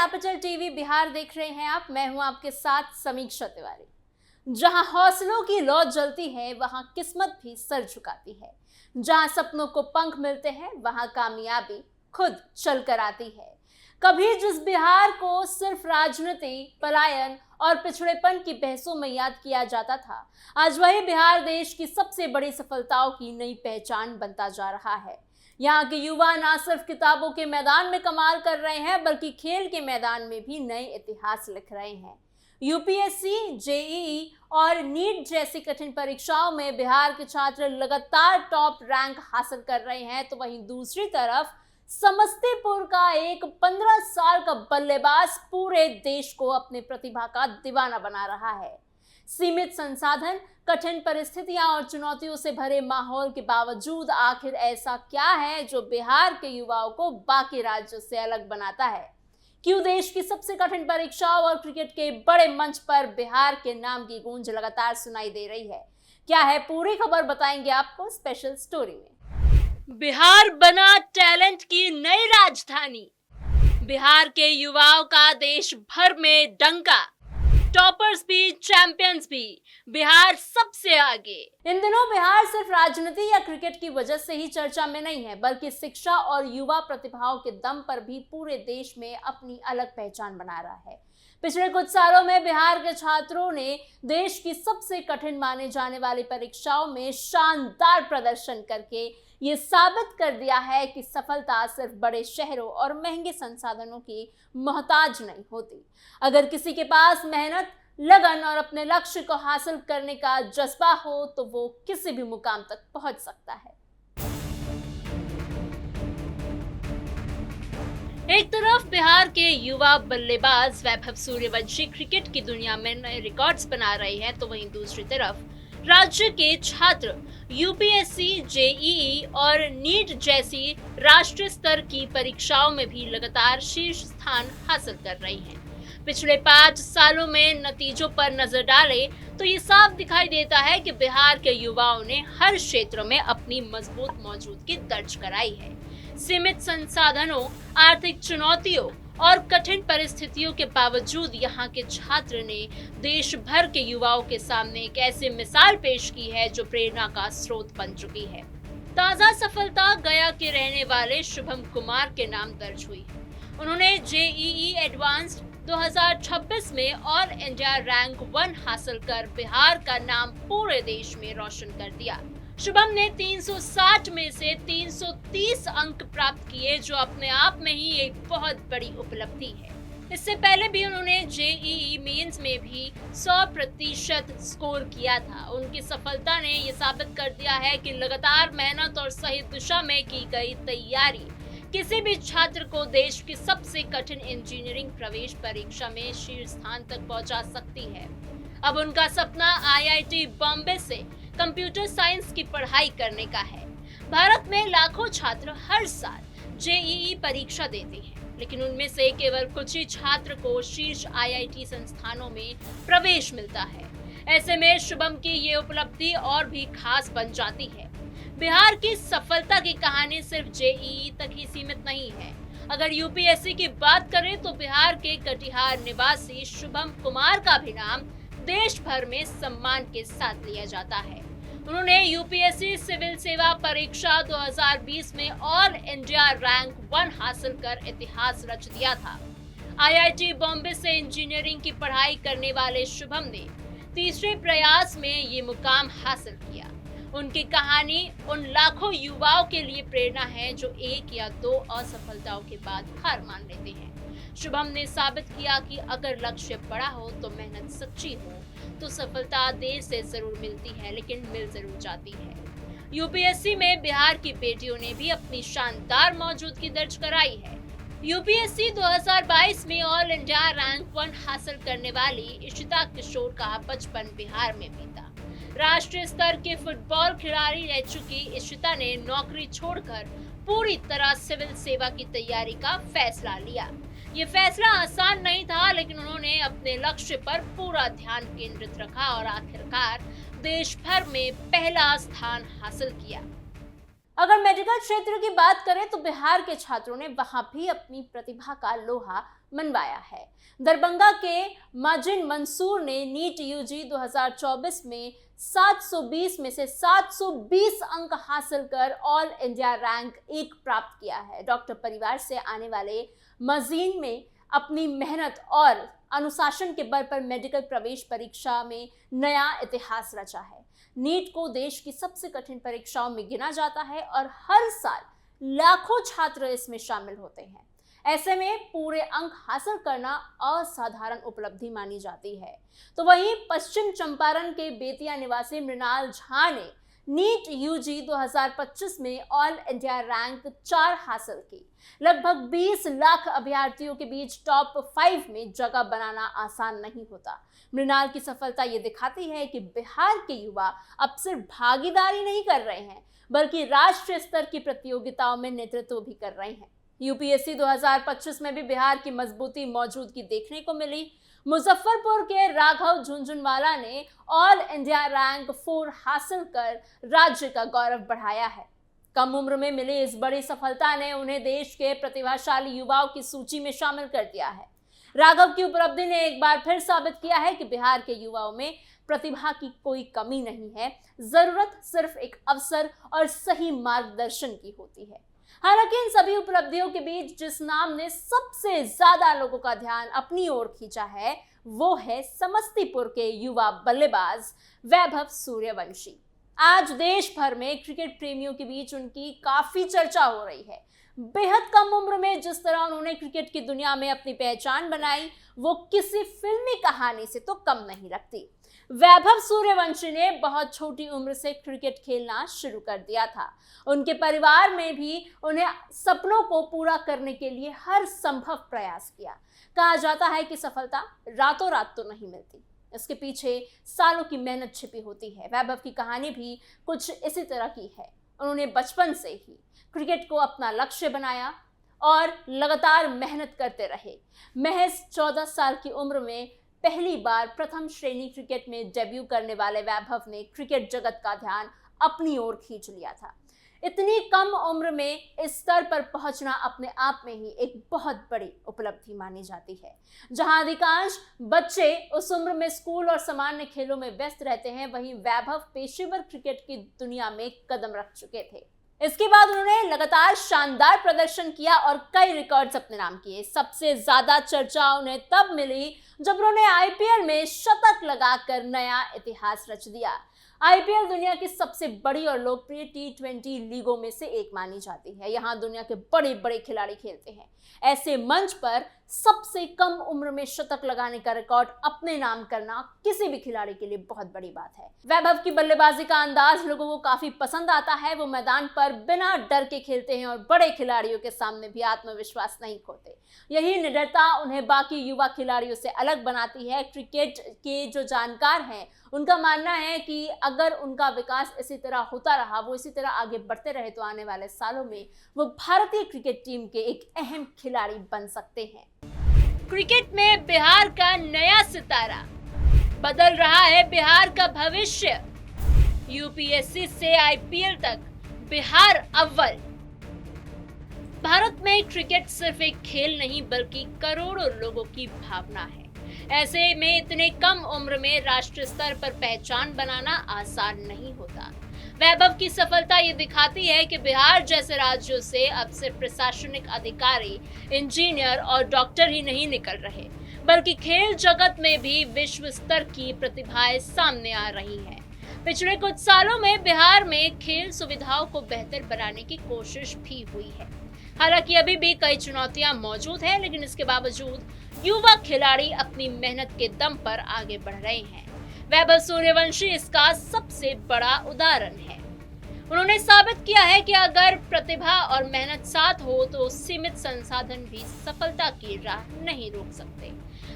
Capital TV Bihar देख रहे हैं आप। मैं हूं आपके साथ समीक्षा तिवारी। जहां हौसलों की लौ जलती है वहां किस्मत भी सर झुकाती है। जहां सपनों को पंख मिलते हैं वहां कामयाबी खुद चल कर आती है। कभी जिस बिहार को सिर्फ राजनीति, पलायन और पिछड़ेपन की बहसों में याद किया जाता था, आज वही बिहार देश की सबसे बड़ी सफलताओं की नई पहचान बनता जा रहा है। यहाँ के युवा ना सिर्फ किताबों के मैदान में कमाल कर रहे हैं बल्कि खेल के मैदान में भी नए इतिहास लिख रहे हैं। यूपीएससी, जेईई और नीट जैसी कठिन परीक्षाओं में बिहार के छात्र लगातार टॉप रैंक हासिल कर रहे हैं, तो वहीं दूसरी तरफ समस्तीपुर का एक 15 साल का बल्लेबाज पूरे देश को अपनी प्रतिभा का दीवाना बना रहा है। सीमित संसाधन, कठिन परिस्थितियां और चुनौतियों से भरे माहौल के बावजूद आखिर ऐसा क्या है जो बिहार के युवाओं को बाकी राज्यों से अलग बनाता है? क्यों देश की सबसे कठिन परीक्षाओं और क्रिकेट के बड़े मंच पर बिहार के नाम की गूंज लगातार सुनाई दे रही है? क्या है पूरी खबर, बताएंगे आपको स्पेशल स्टोरी में। बिहार बना टैलेंट की नई राजधानी। बिहार के युवाओं का देश भर में डंका। टॉपर्स भी, चैंपियंस भी, बिहार सबसे आगे। इन दिनों बिहार सिर्फ राजनीति या क्रिकेट की वजह से ही चर्चा में नहीं है, बल्कि शिक्षा और युवा प्रतिभाओं के दम पर भी पूरे देश में अपनी अलग पहचान बना रहा है। पिछले कुछ सालों में बिहार के छात्रों ने देश की सबसे कठिन माने जाने वाली परीक्षाओं में शानदार प्रदर्शन करके ये साबित कर दिया है कि सफलता सिर्फ बड़े शहरों और महंगे संसाधनों की मोहताज नहीं होती। अगर किसी के पास मेहनत, लगन और अपने लक्ष्य को हासिल करने का जज्बा हो तो वो किसी भी मुकाम तक पहुंच सकता है। एक तरफ बिहार के युवा बल्लेबाज वैभव सूर्यवंशी क्रिकेट की दुनिया में नए रिकॉर्ड्स बना रहे हैं, तो वहीं दूसरी तरफ राज्य के छात्र यूपीएससी, जेईई और नीट जैसी राष्ट्रीय स्तर की परीक्षाओं में भी लगातार शीर्ष स्थान हासिल कर रही हैं। पिछले 5 सालों में नतीजों पर नजर डालें तो ये साफ दिखाई देता है कि बिहार के युवाओं ने हर क्षेत्र में अपनी मजबूत मौजूदगी दर्ज कराई है। सीमित संसाधनों, आर्थिक चुनौतियों और कठिन परिस्थितियों के बावजूद यहाँ के छात्र ने देश भर के युवाओं के सामने एक ऐसी मिसाल पेश की है जो प्रेरणा का स्रोत बन चुकी है। ताजा सफलता गया के रहने वाले शुभम कुमार के नाम दर्ज हुई है। उन्होंने जेईई एडवांस्ड 2026 में ऑल इंडिया रैंक 1 हासिल कर बिहार का नाम पूरे देश में रोशन कर दिया। शुभम ने 360 में से 330 अंक प्राप्त किए, जो अपने आप में ही एक बहुत बड़ी उपलब्धि है। इससे पहले भी उन्होंने जेईई मेंस में भी 100% स्कोर किया था। उनकी सफलता ने ये साबित कर दिया है कि लगातार मेहनत और सही दिशा में की गई तैयारी किसी भी छात्र को देश की सबसे कठिन इंजीनियरिंग प्रवेश परीक्षा में शीर्ष स्थान तक पहुंचा सकती है। अब उनका सपना आईआईटी बॉम्बे से कंप्यूटर साइंस की पढ़ाई करने का है। भारत में लाखों छात्र हर साल जेईई परीक्षा देते हैं, लेकिन उनमें से केवल कुछ ही छात्र को शीर्ष आईआईटी संस्थानों में प्रवेश मिलता है। ऐसे में शुभम की ये उपलब्धि और भी खास बन जाती है। बिहार की सफलता की कहानी सिर्फ जेईई तक ही सीमित नहीं है। अगर यूपीएससी की बात करें तो बिहार के कटिहार निवासी शुभम कुमार का भी नाम देश भर में सम्मान के साथ लिया जाता है। उन्होंने यूपीएससी सिविल सेवा परीक्षा 2020 में ऑल इंडिया रैंक 1 हासिल कर इतिहास रच दिया था। आईआईटी बॉम्बे से इंजीनियरिंग की पढ़ाई करने वाले शुभम ने तीसरे प्रयास में ये मुकाम हासिल किया। उनकी कहानी उन लाखों युवाओं के लिए प्रेरणा है जो 1 या 2 असफलताओं के बाद हार मान लेते हैं। शुभम ने साबित किया कि अगर लक्ष्य बड़ा हो तो मेहनत सच्ची हो तो सफलता देर से जरूर मिलती है, लेकिन मिल जरूर जाती है। यूपीएससी में बिहार की बेटियों ने भी अपनी शानदार मौजूदगी दर्ज कराई है। यूपीएससी 2022 में ऑल इंडिया रैंक 1 हासिल करने वाली इशिता किशोर का बचपन बिहार में बीता। राष्ट्रीय स्तर के फुटबॉल खिलाड़ी रह चुकी इशिता ने नौकरी छोड़कर पूरी तरह सिविल सेवा की तैयारी का फैसला लिया। ये फैसला आसान नहीं था, लेकिन उन्होंने अपने लक्ष्य पर पूरा ध्यान केंद्रित रखा और आखिरकार देश भर में पहला स्थान हासिल किया। अगर मेडिकल क्षेत्र की बात करें तो बिहार के छात्रों ने वहां भी अपनी प्रतिभा का लोहा मनवाया है। दरभंगा के माजिन मंसूर ने नीट यूजी 2024 में 720 में से 720 अंक हासिल कर ऑल इंडिया रैंक 1 प्राप्त किया है। डॉक्टर परिवार से आने वाले मजीन में अपनी मेहनत और अनुशासन के बल पर मेडिकल प्रवेश परीक्षा में नया इतिहास रचा है। नीट को देश की सबसे कठिन परीक्षाओं में गिना जाता है और हर साल लाखों छात्र इसमें शामिल होते हैं। ऐसे में पूरे अंक हासिल करना असाधारण उपलब्धि मानी जाती है। तो वहीं पश्चिम चंपारण के बेतिया निवासी मृणाल झा ने नीट यूजी 2025 में ऑल इंडिया रैंक 4 हासिल की। लगभग 20 लाख अभ्यर्थियों के बीच टॉप 5 में जगह बनाना आसान नहीं होता। मृणाल की सफलता ये दिखाती है कि बिहार के युवा अब सिर्फ भागीदारी नहीं कर रहे हैं, बल्कि राष्ट्रीय स्तर की प्रतियोगिताओं में नेतृत्व भी कर रहे हैं। यूपीएससी 2025 में भी बिहार की मजबूती मौजूदगी देखने को मिली। मुजफ्फरपुर के राघव झुनझुनवाला ने ऑल इंडिया रैंक 4 हासिल कर राज्य का गौरव बढ़ाया है। कम उम्र में मिली इस बड़ी सफलता ने उन्हें देश के प्रतिभाशाली युवाओं की सूची में शामिल कर दिया है। राघव की उपलब्धि ने एक बार फिर साबित किया है कि बिहार के युवाओं में प्रतिभा की कोई कमी नहीं है, जरूरत सिर्फ एक अवसर और सही मार्गदर्शन की होती है। हालांकि इन सभी उपलब्धियों के बीच जिस नाम ने सबसे ज्यादा लोगों का ध्यान अपनी ओर खींचा है, वो है समस्तीपुर के युवा बल्लेबाज वैभव सूर्यवंशी। आज देश भर में क्रिकेट प्रेमियों के बीच उनकी काफी चर्चा हो रही है। बेहद कम उम्र में जिस तरह उन्होंने क्रिकेट की दुनिया में अपनी पहचान बनाई, वो किसी फिल्मी कहानी से तो कम नहीं लगती। वैभव सूर्यवंशी ने बहुत छोटी उम्र से क्रिकेट खेलना शुरू कर दिया था। उनके परिवार में भी उन्हें सपनों को पूरा करने के लिए हर संभव प्रयास किया। कहा जाता है कि सफलता रातों रात तो नहीं मिलती, इसके पीछे सालों की मेहनत छिपी होती है। वैभव की कहानी भी कुछ इसी तरह की है। उन्होंने बचपन से ही क्रिकेट को अपना लक्ष्य बनाया और लगातार मेहनत करते रहे। महज 14 साल की उम्र में पहली बार प्रथम श्रेणी क्रिकेट में डेब्यू करने वाले वैभव ने क्रिकेट जगत का ध्यान अपनी ओर खींच लिया था। इतनी कम उम्र में इस स्तर पर पहुंचना अपने आप में ही एक बहुत बड़ी उपलब्धि मानी जाती है। जहां अधिकांश बच्चे उस उम्र में स्कूल और सामान्य खेलों में व्यस्त रहते हैं, वहीं वैभव पेशेवर क्रिकेट की दुनिया में कदम रख चुके थे। इसके बाद उन्होंने लगातार शानदार प्रदर्शन किया और कई रिकॉर्ड्स अपने नाम किए। सबसे ज्यादा चर्चा उन्हें तब मिली जब उन्होंने आईपीएल में शतक लगाकर नया इतिहास रच दिया। आईपीएल दुनिया की सबसे बड़ी और लोकप्रिय टी20 लीगों में से एक मानी जाती है। यहाँ दुनिया के बड़े बड़े खिलाड़ी खेलते हैं। ऐसे मंच पर सबसे कम उम्र में शतक लगाने का रिकॉर्ड अपने नाम करना किसी भी खिलाड़ी के लिए बहुत बड़ी बात है। वैभव की बल्लेबाजी का अंदाज लोगों को काफी पसंद आता है। वो मैदान पर बिना डर के खेलते हैं और बड़े खिलाड़ियों के सामने भी आत्मविश्वास नहीं खोते। यही निडरता उन्हें बाकी युवा खिलाड़ियों से अलग बनाती है। क्रिकेट के जो जानकार हैं, उनका मानना है कि अगर उनका विकास इसी तरह होता रहा, वो इसी तरह आगे बढ़ते रहे, तो आने वाले सालों में वो भारतीय क्रिकेट टीम के एक अहम खिलाड़ी बन सकते हैं। क्रिकेट में बिहार का नया सितारा, बदल रहा है बिहार का भविष्य। यूपीएससी से आईपीएल तक बिहार अव्वल। भारत में क्रिकेट सिर्फ एक खेल नहीं, बल्कि करोड़ों लोगों की भावना है। ऐसे में इतने कम उम्र में राष्ट्रीय स्तर पर पहचान बनाना आसान नहीं होता। वैभव की सफलता ये दिखाती है कि बिहार जैसे राज्यों से अब सिर्फ प्रशासनिक अधिकारी, इंजीनियर और डॉक्टर ही नहीं निकल रहे, बल्कि खेल जगत में भी विश्व स्तर की प्रतिभाएं सामने आ रही हैं। पिछले कुछ सालों में बिहार में खेल सुविधाओं को बेहतर बनाने की कोशिश भी हुई है। हालांकि अभी भी कई चुनौतियां मौजूद हैं, लेकिन इसके बावजूद युवा खिलाड़ी अपनी मेहनत के दम पर आगे बढ़ रहे हैं। वैभव सूर्यवंशी इसका सबसे बड़ा उदाहरण है। उन्होंने साबित किया है कि अगर प्रतिभा और मेहनत साथ हो तो सीमित संसाधन भी सफलता की राह नहीं रोक सकते।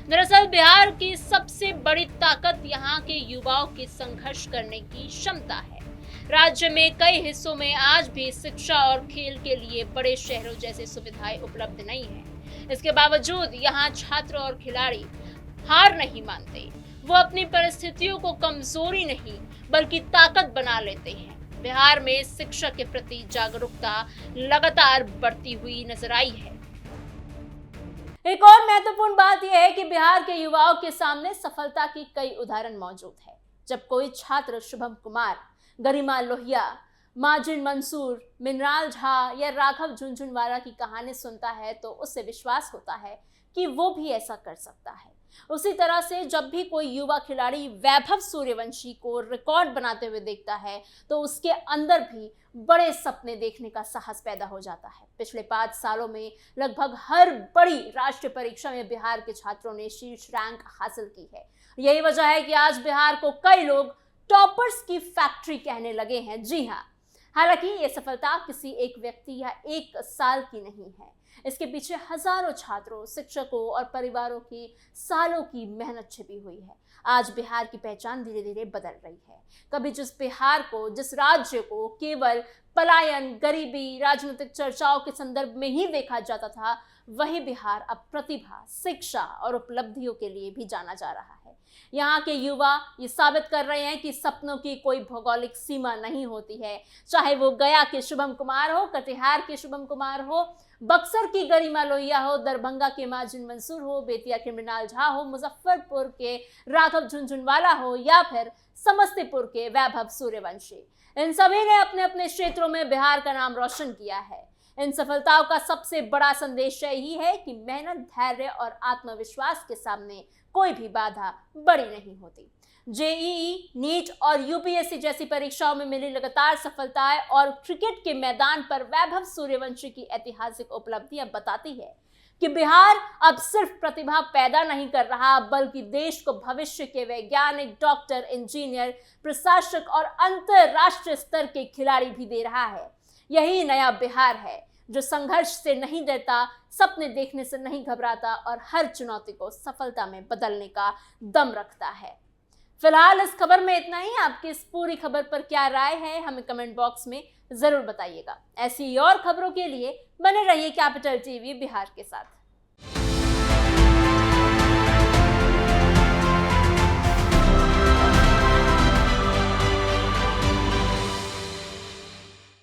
दरअसल बिहार की सबसे बड़ी ताकत यहाँ के युवाओं की संघर्ष करने की क्षमता है। राज्य में कई हिस्सों में आज भी शिक्षा और खेल के लिए बड़े शहरों जैसी सुविधाएं उपलब्ध नहीं है। इसके बावजूद यहाँ छात्र और खिलाड़ी हार नहीं मानते। वो अपनी परिस्थितियों को कमजोरी नहीं, बल्कि ताकत बना लेते हैं। बिहार में शिक्षा के प्रति जागरूकता लगातार बढ़ती हुई नजर आई है। एक और महत्वपूर्ण बात यह है कि बिहार के युवाओं के सामने सफलता की कई उदाहरण मौजूद है। जब कोई छात्र शुभम कुमार, गरिमा लोहिया, माजिद मंसूर, मिनराल झा या राघव झुनझुनवाला की कहानी सुनता है तो उससे विश्वास होता है कि वो भी ऐसा कर सकता है। उसी तरह से जब भी कोई युवा खिलाड़ी वैभव सूर्यवंशी को रिकॉर्ड बनाते हुए देखता है तो उसके अंदर भी बड़े सपने देखने का साहस पैदा हो जाता है। पिछले 5 सालों में लगभग हर बड़ी राष्ट्रीय परीक्षा में बिहार के छात्रों ने शीर्ष रैंक हासिल की है। यही वजह है कि आज बिहार को कई लोग टॉपर्स की फैक्ट्री कहने लगे हैं। जी हाँ, हालांकि ये सफलता किसी एक व्यक्ति या एक साल की नहीं है। इसके पीछे हजारों छात्रों, शिक्षकों और परिवारों की सालों की मेहनत छिपी हुई है। आज बिहार की पहचान धीरे धीरे बदल रही है। कभी जिस बिहार को, जिस राज्य को केवल पलायन, गरीबी, राजनीतिक चर्चाओं के संदर्भ में ही देखा जाता था, वही बिहार अब प्रतिभा, शिक्षा और उपलब्धियों के लिए भी जाना जा रहा है। यहाँ के युवा ये साबित कर रहे हैं कि सपनों की कोई भौगोलिक सीमा नहीं होती है। चाहे वो गया के शुभम कुमार हो, कटिहार के शुभम कुमार हो, बक्सर की गरिमा लोहिया हो, दरभंगा के माजिद मंसूर हो, बेतिया के मृणाल झा हो, मुजफ्फरपुर के राघव झुनझुनवाला हो या फिर समस्तीपुर के वैभव सूर्यवंशी। इन सभी ने अपने अपने क्षेत्रों में बिहार का नाम रोशन किया है। इन सफलताओं का सबसे बड़ा संदेश यही है कि मेहनत, धैर्य और आत्मविश्वास के सामने कोई भी बाधा बड़ी नहीं होती। जेईई, नीट और यूपीएससी जैसी परीक्षाओं में मिली लगातार सफलताएं और क्रिकेट के मैदान पर वैभव सूर्यवंशी की ऐतिहासिक उपलब्धियां बताती है कि बिहार अब सिर्फ प्रतिभा पैदा नहीं कर रहा, बल्कि देश को भविष्य के वैज्ञानिक, डॉक्टर, इंजीनियर, प्रशासक और अंतरराष्ट्रीय स्तर के खिलाड़ी भी दे रहा है। यही नया बिहार है जो संघर्ष से नहीं डरता, सपने देखने से नहीं घबराता और हर चुनौती को सफलता में बदलने का दम रखता है। फिलहाल इस खबर में इतना ही। आपकी इस पूरी खबर पर क्या राय है, हमें कमेंट बॉक्स में जरूर बताइए। ऐसी और खबरों के लिए बने रहिए कैपिटल टीवी बिहार के साथ।